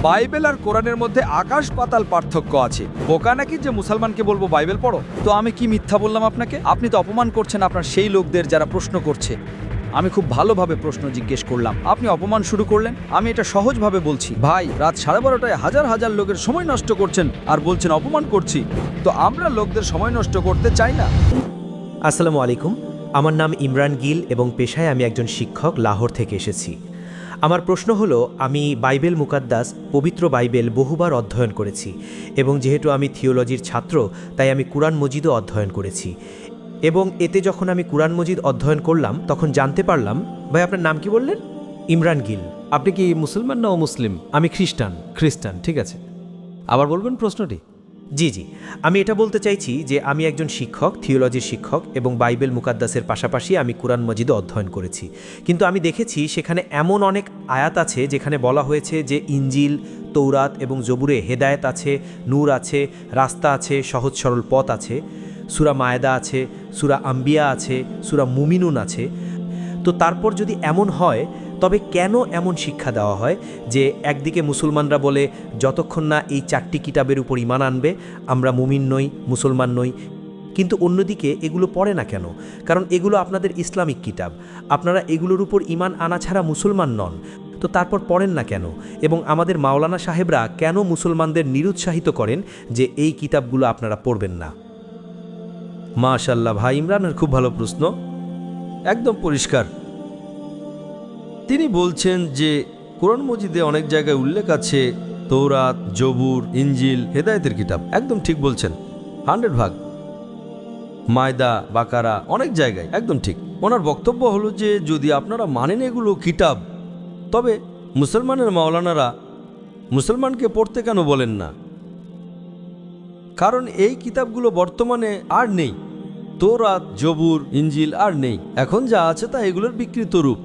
Bible আর কোরআনের মধ্যে আকাশ পাতাল পার্থক্য আছে। বোকা নাকি যে মুসলমানকে বলবো বাইবেল পড়ো? তো আমি কি মিথ্যা বললাম আপনাকে? আপনি তো অপমান করছেন আপনার সেই লোকদের যারা প্রশ্ন করছে। আমি খুব ভালোভাবে প্রশ্ন জিজ্ঞেস করলাম, আপনি অপমান শুরু করলেন। আমি এটা সহজভাবে বলছি, ভাই রাত 12:30টায় হাজার হাজার লোকের সময় নষ্ট করছেন আর বলছেন অপমান করছি। তো আমরা লোকদের সময় নষ্ট করতে চাই না। আসসালামু আলাইকুম, আমার নাম ইমরান গিল এবং পেশায় আমি একজন শিক্ষক, লাহোর থেকে এসেছি। আমার প্রশ্ন হলো, আমি বাইবেল মুকাদ্দাস, পবিত্র বাইবেল বহুবার অধ্যয়ন করেছি এবং যেহেতু আমি থিওলজির ছাত্র তাই আমি কুরআন মজিদও অধ্যয়ন করেছি। এবং এতে যখন আমি কুরআন মজিদ অধ্যয়ন করলাম তখন জানতে পারলাম। ভাই আপনার নাম কি বললেন? ইমরান গিল। আপনি কি মুসলমান না অমুসলিম? আমি খ্রিস্টান। খ্রিস্টান, ঠিক আছে। আবার বলবেন প্রশ্নটি। জি, আমি এটা বলতে চাইছি যে আমি একজন শিক্ষক, থিওলজির শিক্ষক, এবং বাইবেল মুকাদ্দাসের পাশাপাশি আমি কুরআন মজিদও অধ্যয়ন করেছি। কিন্তু আমি দেখেছি সেখানে এমন অনেক আয়াত আছে যেখানে বলা হয়েছে যে ইঞ্জিল, তৌরাত এবং জবুরে হেদায়েত আছে, নূর আছে, রাস্তা আছে, সহজ সরল পথ আছে, সূরা মায়েদা আছে, সূরা আম্বিয়া আছে, সূরা মুমিনুন আছে। তো তারপর যদি এমন হয় তবে কেন এমন শিক্ষা দেওয়া হয় যে একদিকে মুসলমানরা বলে যতক্ষণ না এই 4টি কিতাবের উপর ঈমান আনবে আমরা মুমিন নই, মুসলমান নই, কিন্তু অন্যদিকে এগুলো পড়ে না কেন? কারণ এগুলো আপনাদের ইসলামিক কিতাব, আপনারা এগুলোর উপর ঈমান আনা ছাড়া মুসলমান নন। তো তারপর পড়েন না কেন? এবং আমাদের মাওলানা সাহেবরা কেন মুসলমানদের নিরুৎসাহিত করেন যে এই কিতাবগুলো আপনারা পড়বেন না? মাশাআল্লাহ, ভাই ইমরানের খুব ভালো প্রশ্ন, একদম পরিষ্কার। তিনি বলছেন যে কোরআন মজিদে অনেক জায়গায় উল্লেখ আছে তৌরাত, জবুর, ইঞ্জিল হেদায়েতের কিতাব। একদম ঠিক বলছেন, 100%। মায়দা, বাকারা, অনেক জায়গায় একদম ঠিক। ওনার বক্তব্য হলো যে যদি আপনারা মানেন এগুলো কিতাব, তবে মুসলমানের মাওলানারা মুসলমানকে পড়তে কেন বলেন না? কারণ এই কিতাবগুলো বর্তমানে আর নেই। তৌরাত, জবুর, ইঞ্জিল আর নেই। এখন যা আছে তা এগুলোর বিকৃত রূপ।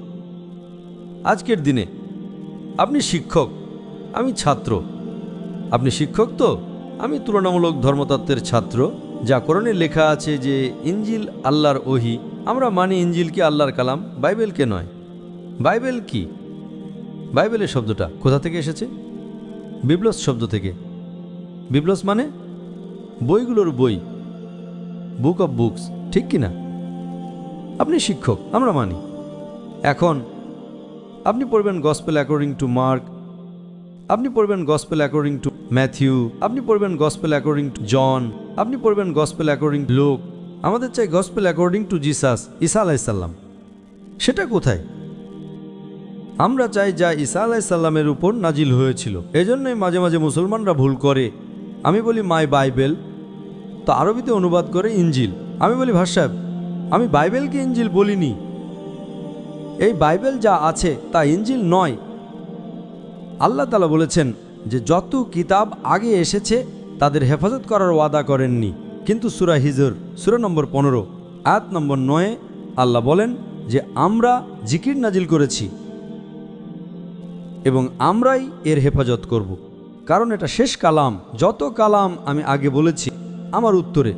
আজকের দিনে আপনি শিক্ষক, আমি ছাত্র। আপনি শিক্ষক তো, আমি তুলনামূলক ধর্মতত্ত্বের ছাত্র। যা কোরআনে লেখা আছে যে ইঞ্জিল আল্লাহর ওহী, আমরা মানি ইঞ্জিলকে আল্লাহর কালাম, বাইবেলকে নয়। বাইবেল কি? বাইবেলের শব্দটা কোথা থেকে এসেছে? বিবলস শব্দ থেকে। বিবলস মানে বইগুলোর বই, বুক অব বুকস, ঠিক কিনা? আপনি শিক্ষক, আমরা মানি। এখন আপনি পড়বেন গসপেল অ্যাকর্ডিং টু মার্ক, আপনি পড়বেন গসপেল অ্যাকর্ডিং টু ম্যাথিউ, আপনি পড়বেন গসপেল অ্যাকর্ডিং টু জন, আপনি পড়বেন গসপেল অ্যাকর্ডিং টু লুক। আমাদের চাই গসপেল অ্যাকর্ডিং টু জিসাস, ঈসা আলাইসাল্লাম। সেটা কোথায়? আমরা চাই যা ঈসা আলাইসাল্লামের উপর নাজিল হয়েছিল। এজন্যই মাঝে মাঝে মুসলমানরা ভুল করে। আমি বলি মাই বাইবেল, তো আরবিতে অনুবাদ করে ইঞ্জিল। আমি বলি ভাই সাহেব, আমি বাইবেলকে ইঞ্জিল বলিনি। এই বাইবেল যা আছে তা ইঞ্জিল নয়। আল্লাহ তাআলা বলেছেন যে যত কিতাব আগে এসেছে তাদের হেফাজত করার ওয়াদা করেননি। কিন্তু সূরা হিজর, সূরা নম্বর 15, আয়াত নম্বর 9 আল্লাহ বলেন যে আমরা জিকির নাজিল করেছি এবং আমরাই এর হেফাজত করব, কারণ এটা শেষ কালাম। যত কালাম আমি আগে বলেছি আমার উত্তরে,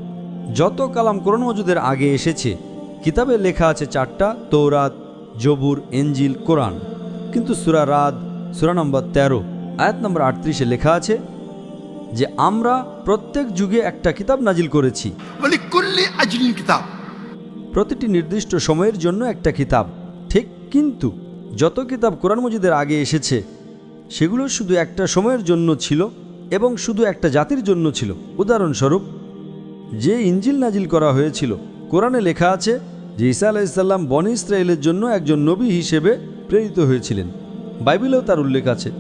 যত কালাম কোরআন মজিদের আগে এসেছে কিতাবে লেখা আছে 4টা, তৌরাত, জবুর, ইঞ্জিল, কোরআন। কিন্তু সূরা রাদ, সূরা নম্বর 13, আয়াত নম্বর 38 লেখা আছে যে আমরা প্রত্যেক যুগে একটা কিতাব নাজিল করেছি, প্রতিটি নির্দিষ্ট সময়ের জন্য একটা কিতাব। ঠিক, কিন্তু যত কিতাব কোরআন মজিদের আগে এসেছে সেগুলো শুধু একটা সময়ের জন্য ছিল এবং শুধু একটা জাতির জন্য ছিল। উদাহরণস্বরূপ, যে ইঞ্জিল নাজিল করা হয়েছিল কোরআনে লেখা আছে যে ঈসা আলাইহিসসালাম বনী ইসরায়েলের জন্য একজন নবী হিসেবে প্রেরিত হয়েছিলেন। বাইবেলেও তার উল্লেখ আছে।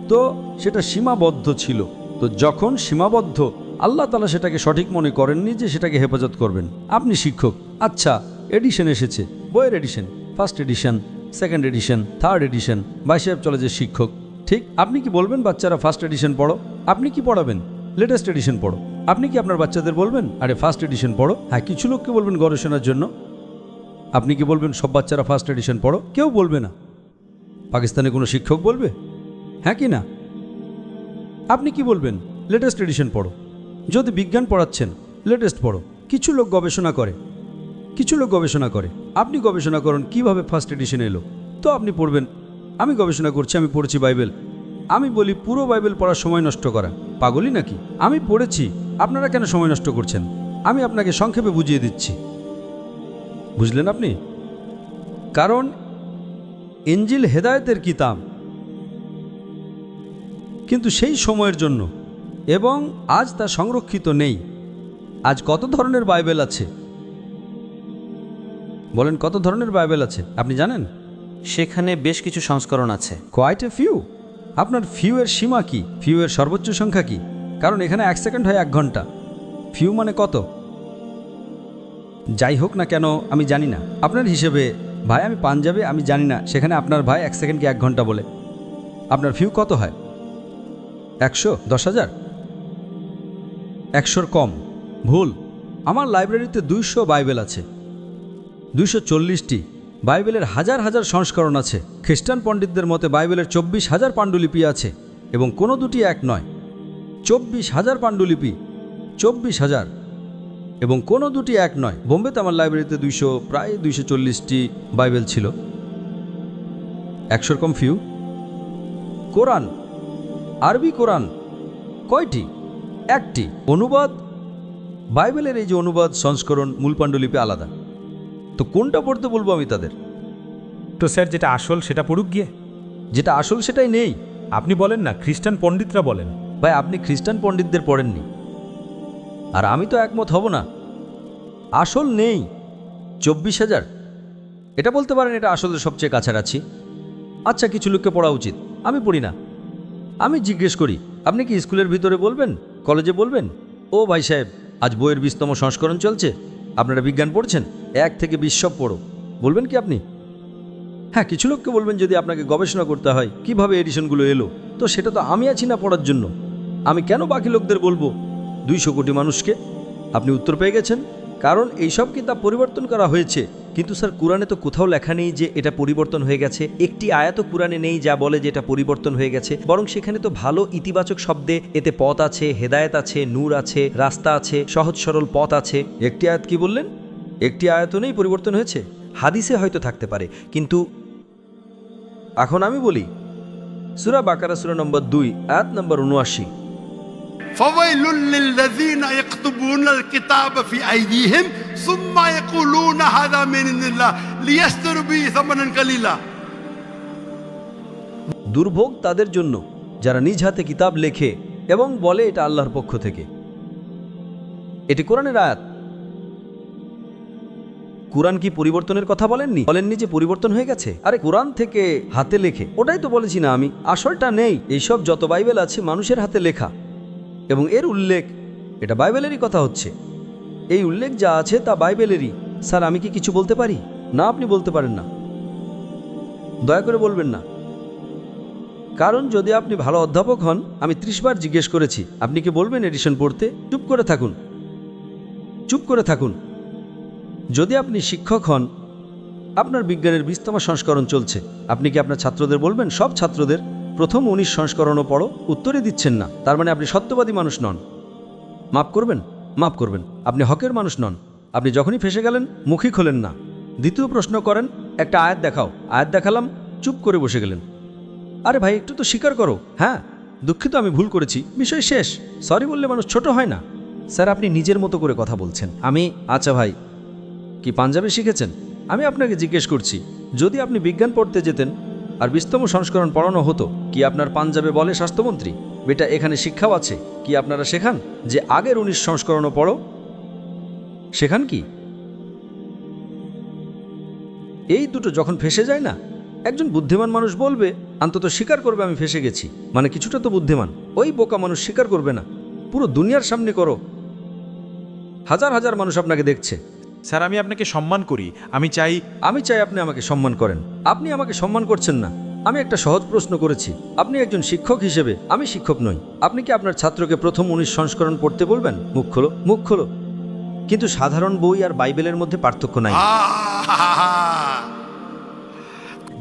তো সেটা সীমাবদ্ধ ছিল। তো যখন সীমাবদ্ধ, আল্লাহ তাআলা সেটাকে সঠিক মনে করেননি যে সেটাকে হেফাজত করবেন। আপনি শিক্ষক, আচ্ছা এডিশন এসেছে, বইয়ের edition, first edition, second edition, third edition, ভাই সাহেব চলে যে শিক্ষক। ঠিক, আপনি কি বলবেন বাচ্চারা ফার্স্ট এডিশন পড়ো? আপনি কি পড়াবেন? লেটেস্ট এডিশন পড়ো। আপনি কি আপনার বাচ্চাদের বলবেন আরে ফার্স্ট এডিশন পড়ো? হ্যাঁ, কিছু লোককে বলবেন গবেষণার জন্য। আপনি কি বলবেন সব বাচ্চারা ফার্স্ট এডিশন পড়ো? কেউ বলবে না। পাকিস্তানে কোনো শিক্ষক বলবে? হ্যাঁ কি না? আপনি কি বলবেন? লেটেস্ট এডিশন পড়ো। যদি বিজ্ঞান পড়াচ্ছেন, লেটেস্ট পড়ো। কিছু লোক গবেষণা করে, কিছু লোক গবেষণা করে। আপনি গবেষণা করুন কিভাবে ফার্স্ট এডিশন এলো, তো আপনি পড়বেন আমি গবেষণা করছি, আমি পড়েছি বাইবেল। আমি বলি পুরো বাইবেল পড়ার সময় নষ্ট করা পাগলই নাকি? আমি পড়েছি, আপনারা কেন সময় নষ্ট করছেন? আমি আপনাকে সংক্ষেপে বুঝিয়ে দিচ্ছি, বুঝলেন আপনি? কারণ ইনজিল হেদায়েতের কিতাব, কিন্তু সেই সময়ের জন্য, এবং আজ তা সংরক্ষিত নেই। আজ কত ধরনের বাইবেল আছে? বলেন, কত ধরনের বাইবেল আছে আপনি জানেন? সেখানে বেশ কিছু সংস্করণ আছে। Quite a few. আপনার ফিউ এর সীমা কি? ফিউ এর সর্বোচ্চ সংখ্যা কি? কারণ এখানে 1 সেকেন্ড হয় 1 ঘন্টা। ফিউ মানে কত? যাই হোক না কেন আমি জানি না। আপনার হিসেবে, ভাই আমি পাঞ্জাবে, আমি জানি না সেখানে আপনার ভাই 1 সেকেন্ডকে 1 ঘন্টা বলে। আপনার ফিউ কত হয়? 100, 10,000, 100-র কম। ভুল। আমার লাইব্রেরিতে 200 বাইবেল আছে, 240টি। বাইবেলের হাজার হাজার সংস্করণ আছে। খ্রিস্টান পণ্ডিতদের মতে বাইবেলের 24,000 পাণ্ডুলিপি আছে, এবং কোনো দুটি এক নয়। 24,000 পাণ্ডুলিপি, 24,000, এবং কোনো দুটি এক নয়। বোম্বেতে আমার লাইব্রেরিতে প্রায় 240টি বাইবেল ছিল। 100-র কম ফিউ। কোরআন, আরবি কোরআন কয়টি? 1টি। অনুবাদ, বাইবেলের এই যে অনুবাদ সংস্করণ, মূল পাণ্ডুলিপি আলাদা। তো কোনটা পড়তে বলবো আমি তাদের? তো স্যার, যেটা আসল সেটা পড়ুক গিয়ে। যেটা আসল সেটাই নেই। আপনি বলেন না, খ্রিস্টান পণ্ডিতরা বলেন। ভাই আপনি খ্রিস্টান পণ্ডিতদের পড়েননি, আর আমি তো একমত হব না। আসল নেই। 24,000, এটা বলতে পারেন এটা আসলে সবচেয়ে কাছাকাছি। আচ্ছা, কিছু লোককে পড়া উচিত, আমি পড়ি না। আমি জিজ্ঞেস করি, আপনি কি স্কুলের ভিতরে বলবেন, কলেজে বলবেন, ও ভাই সাহেব আজ বইয়ের 20তম সংস্করণ চলছে, আপনারা বিজ্ঞান পড়ছেন, 1 থেকে 20 সব পড়ো, বলবেন কি আপনি? হ্যাঁ, কিছু লোককে বলবেন যদি আপনাকে গবেষণা করতে হয় কিভাবে এডিশনগুলো এলো, তো সেটা তো আমি আছি না পড়ার জন্য। আমি কেন বাকি লোকদের বলবো? 200 কোটি মানুষকে। আপনি উত্তর পেয়ে গেছেন। কারণ এইসব কিতাব পরিবর্তন করা হয়েছে। কিন্তু স্যার, কোরআনে তো কোথাও লেখা নেই যে এটা পরিবর্তন হয়ে গেছে। একটি আয়াতও কোরআনে নেই যা বলে যে এটা পরিবর্তন হয়ে গেছে। বরং সেখানে তো ভালো ইতিবাচক শব্দে এতে পথ আছে, হেদায়েত আছে, নূর আছে, রাস্তা আছে, সহজ সরল পথ আছে। একটি আয়াত কি বললেন? একটি আয়াতও নেই পরিবর্তন হয়েছে। হাদিসে হয়তো থাকতে পারে, কিন্তু এখন আমি বলি, সূরা বাকারা সূরা নম্বর 2 আয়াত নম্বর 79। فويل للذين يكتبون الكتاب في أيديهم ثم يقولون هذا من عند الله ليشتروا به ثمنا قليلا। দুর্ভোগ তাদের জন্য যারা নিজ হাতে কিতাব লেখে এবং বলে এটা আল্লাহর পক্ষ থেকে। এটি কোরআনের আয়াত। কোরআন কি পরিবর্তনের কথা বলেননি? বলেননি যে পরিবর্তন হয়ে গেছে? আরে কোরআন থেকে হাতে লেখে, ওটাই তো বলেছি না আমি। আসলটা নেই। এইসব যত বাইবেল আছে মানুষের হাতে লেখা, এবং এর উল্লেখ এটা বাইবেলেরই কথা হচ্ছে। এই উল্লেখ যা আছে তা বাইবেলেরই। স্যার, আমি কি কিছু বলতে পারি? না, আপনি বলতে পারেন না, দয়া করে বলবেন না। কারণ যদি আপনি ভালো অধ্যাপক হন, আমি 30 বার জিজ্ঞেস করেছি আপনি কি বলবেন এডিশন পড়তে? চুপ করে থাকুন, চুপ করে থাকুন। যদি আপনি শিক্ষক হন, আপনার বিজ্ঞানের 20তম সংস্করণ চলছে, আপনি কি আপনার ছাত্রদের বলবেন সব ছাত্রদের প্রথম 19 সংস্করণও পড়ো? উত্তরই দিচ্ছেন না। তার মানে আপনি সত্যবাদী মানুষ নন। মাফ করবেন, মাফ করবেন, আপনি হকের মানুষ নন। আপনি যখনই ফেসে গেলেন মুখই খোলেন না। দ্বিতীয় প্রশ্ন করেন, একটা আয়াত দেখাও। আয়াত দেখালাম, চুপ করে বসে গেলেন। আরে ভাই, একটু তো স্বীকার করো। হ্যাঁ, দুঃখিত, আমি ভুল করেছি, বিষয় শেষ। সরি বললে মানুষ ছোট হয় না। স্যার, আপনি নিজের মতো করে কথা বলছেন। আচ্ছা ভাই, কি পাঞ্জাবে শিখেছেন? আমি আপনাকে জিজ্ঞেস করছি, যদি আপনি বিজ্ঞান পড়তে যেতেন আর 20তম সংস্করণ পড়ানো হতো, কি আপনার পাঞ্জাবে বলে স্বাস্থ্যমন্ত্রী, বেটা এখানে শিক্ষাও আছে, কি আপনারা শেখান যে আগের 19 সংস্করণও পড়ো? শেখান কি? এই দুটো যখন ফেসে যায় না, একজন বুদ্ধিমান মানুষ বলবে, অন্তত স্বীকার করবে আমি ফেসে গেছি, মানে কিছুটা তো বুদ্ধিমান। ওই বোকা মানুষ স্বীকার করবে না। পুরো দুনিয়ার সামনে করো, হাজার হাজার মানুষ আপনাকে দেখছে। স্যার, আমি আপনাকে সম্মান করি। আমি চাই আপনি আমাকে সম্মান করেন। আপনি আমাকে সম্মান করছেন না। আমি একটা সহজ প্রশ্ন করেছি। আপনি একজন শিক্ষক হিসেবে, আমি শিক্ষক নই, আপনি কি আপনার ছাত্রকে প্রথম 19 সংস্করণ পড়তে বলবেন? মুখ খোলো, মুখ খোলো। কিন্তু সাধারণ বই আর বাইবেলের মধ্যে পার্থক্য নাই।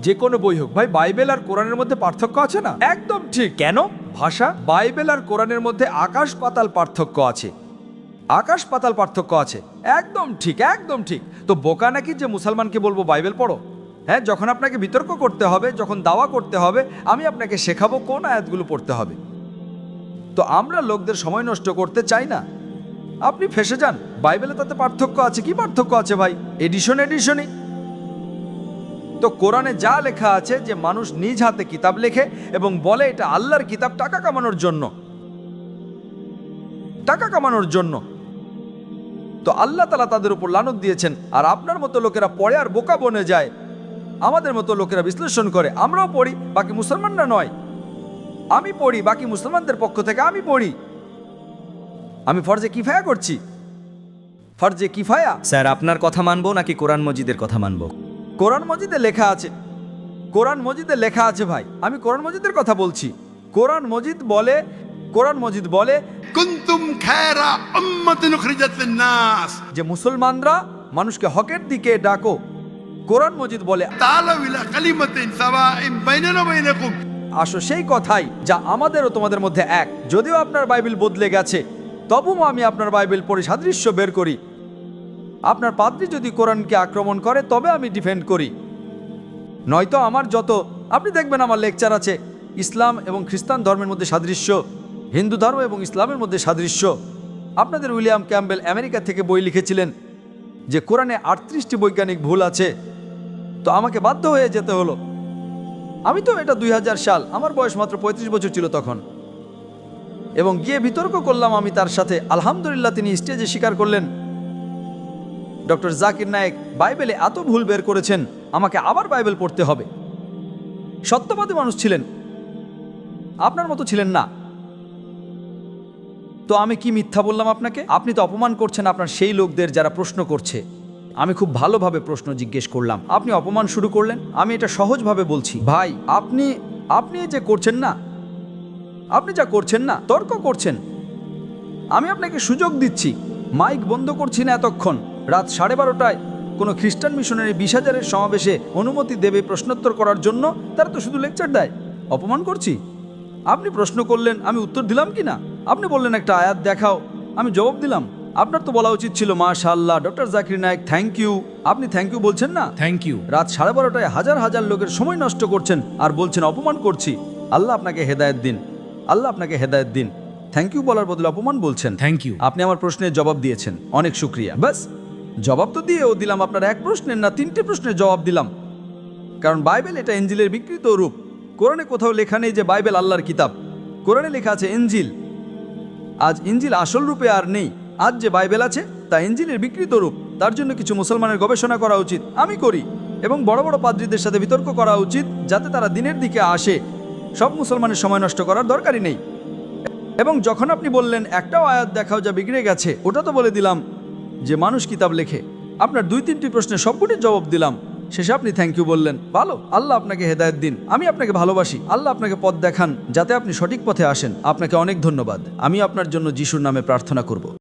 যে কোনো বই হোক ভাই, বাইবেল আর কোরআনের মধ্যে পার্থক্য আছে না? একদম ঠিক। কেন? ভাষা। বাইবেল আর কোরআনের মধ্যে আকাশ পাতাল পার্থক্য আছে। আকাশ পাতাল পার্থক্য আছে। একদম ঠিক, একদম ঠিক। তো বোকা নাকি যে মুসলমানকে বলবো বাইবেল পড়ো? হ্যাঁ, যখন আপনাকে বিতর্ক করতে হবে, যখন দাওয়া করতে হবে, আমি আপনাকে শেখাবো কোন আয়াতগুলো পড়তে হবে। তো আমরা লোকদের সময় নষ্ট করতে চাই না। আপনি ফেসে যান, বাইবেলে তাতে পার্থক্য আছে। কি পার্থক্য আছে ভাই? এডিশনই। তো কোরআনে যা লেখা আছে যে মানুষ নিজ হাতে কিতাব লেখে এবং বলে এটা আল্লাহর কিতাব টাকা কামানোর জন্য, তো আল্লাহ তাআলা তাদের উপর লানত দিয়েছেন। আর আপনার মতো লোকেরা পড়ে আর বোকা বনে যায়, আমাদের মতো লোকেরা বিশ্লেষণ করে। আমরাও পড়ি, বাকি মুসলমানরা নয়। আমি পড়ি, বাকি মুসলমানদের পক্ষ থেকে আমি পড়ি। আমি ফরজে কিফায়া করছি, ফরজে কিফায়া। স্যার, আপনার কথা মানবো নাকি কোরআন মজিদের কথা মানবো? কোরআন মজিদে লেখা আছে, কোরআন মজিদে লেখা আছে ভাই। আমি কোরআন মজিদের কথা বলছি। কোরআন মজিদ বলে كنتم خير أمة أخرجت للناس যে মুসলমানরা মানুষকে হকের দিকে ডাকো। কোরআন মজিদ বলে تعالوا إلى كلمة سواء بيننا وبينكم আসো সেই কথাই যা আমাদের ও তোমাদের মধ্যে এক। যদিও আপনার বাইবেল বদলে গেছে, তবুও আমি আপনার বাইবেল পড়ে সাদৃশ্য বের করি। আপনার পাদ্রী যদি কোরআনকে আক্রমণ করে তবে আমি ডিফেন্ড করি, নয়তো আমার আপনি দেখবেন আমার লেকচার আছে ইসলাম এবং খ্রিস্টান ধর্মের মধ্যে সাদৃশ্য, হিন্দু ধর্ম এবং ইসলামের মধ্যে সাদৃশ্য। আপনাদের উইলিয়াম ক্যাম্বেল আমেরিকা থেকে বই লিখেছিলেন যে কোরআনে 38টি বৈজ্ঞানিক ভুল আছে। তো আমাকে বাধ্য হয়ে যেতে হলো। আমি তো এটা 2000 সাল, আমার বয়স মাত্র 35 বছর ছিল তখন, এবং গিয়ে বিতর্ক করলাম আমি তার সাথে। আলহামদুলিল্লাহ তিনি স্টেজে স্বীকার করলেন ডক্টর জাকির নায়েক বাইবেলে এত ভুল বের করেছেন, আমাকে আবার বাইবেল পড়তে হবে। সত্যবাদী মানুষ ছিলেন, আপনার মতো ছিলেন না। তো আমি কি মিথ্যা বললাম আপনাকে? আপনি তো অপমান করছেন আপনার সেই লোকদের যারা প্রশ্ন করছে। আমি খুব ভালোভাবে প্রশ্ন জিজ্ঞেস করলাম, আপনি অপমান শুরু করলেন। আমি এটা সহজভাবে বলছি ভাই, আপনি যে করছেন না, আপনি যা করছেন না, তর্ক করছেন। আমি আপনাকে সুযোগ দিচ্ছি, মাইক বন্ধ করছি না এতক্ষণ। রাত 12:30টায় কোনো খ্রিস্টান মিশনারি 20,000-এর সমাবেশে অনুমতি দেবে প্রশ্নোত্তর করার জন্য? তারা তো শুধু লেকচার দেয়। অপমান করছি? আপনি প্রশ্ন করলেন, আমি উত্তর দিলাম কি না? আপনি বললেন একটা আয়াত দেখাও, আমি জবাব দিলাম। আপনার তো বলা উচিত ছিল মাশাআল্লাহ doctor Zakir Naik, thank you. আপনি থ্যাংক ইউ বলছেন না। Thank you. রাত 12:30টায় হাজার হাজার লোকের সময় নষ্ট করছেন আর বলছেন অপমান করছি। আল্লাহ আপনাকে হেদায়েত দিন, আল্লাহ আপনাকে হেদায়েত দিন। থ্যাংক ইউ বলার বদলে অপমান বলছেন। Thank you. আপনি আমার প্রশ্নের জবাব দিয়েছেন, অনেক শুক্রিয়া। বাস, জবাব তো দিয়েও দিলাম। আপনার এক প্রশ্নের না 3টে প্রশ্নের জবাব দিলাম, কারণ বাইবেল এটা ইনজিলের বিকৃত রূপ। কোরআনে কোথাও লেখা নেই যে বাইবেল আল্লাহর কিতাব। কোরআনে লেখা আছে ইনজিল। আজ ইনজিল আসল রূপে আর নেই। আজ যে বাইবেল আছে তা ইনজিলের বিকৃত রূপ। তার জন্য কিছু মুসলমানের গবেষণা করা উচিত, আমি করি, এবং বড় বড় পাদ্রীদের সাথে বিতর্ক করা উচিত যাতে তারা দিনের দিকে আসে। সব মুসলমানের সময় নষ্ট করার দরকারই নেই। এবং যখন আপনি বললেন একটাও আয়াত দেখাও যা বিগড়ে গেছে, ওটা তো বলে দিলাম যে মানুষ কিতাব লেখে। আপনার 2-3টি প্রশ্নের সবগুলির জবাব দিলাম। শেষে আপনি থ্যাংক ইউ বললেন। ভালো, আল্লাহ আপনাকে হেদায়েত দিন। আমি আপনাকে ভালোবাসি। আল্লাহ আপনাকে পথ দেখান যাতে আপনি সঠিক পথে আসেন। আপনাকে অনেক ধন্যবাদ। আমি আপনার জন্য যিশুর নামে প্রার্থনা করব।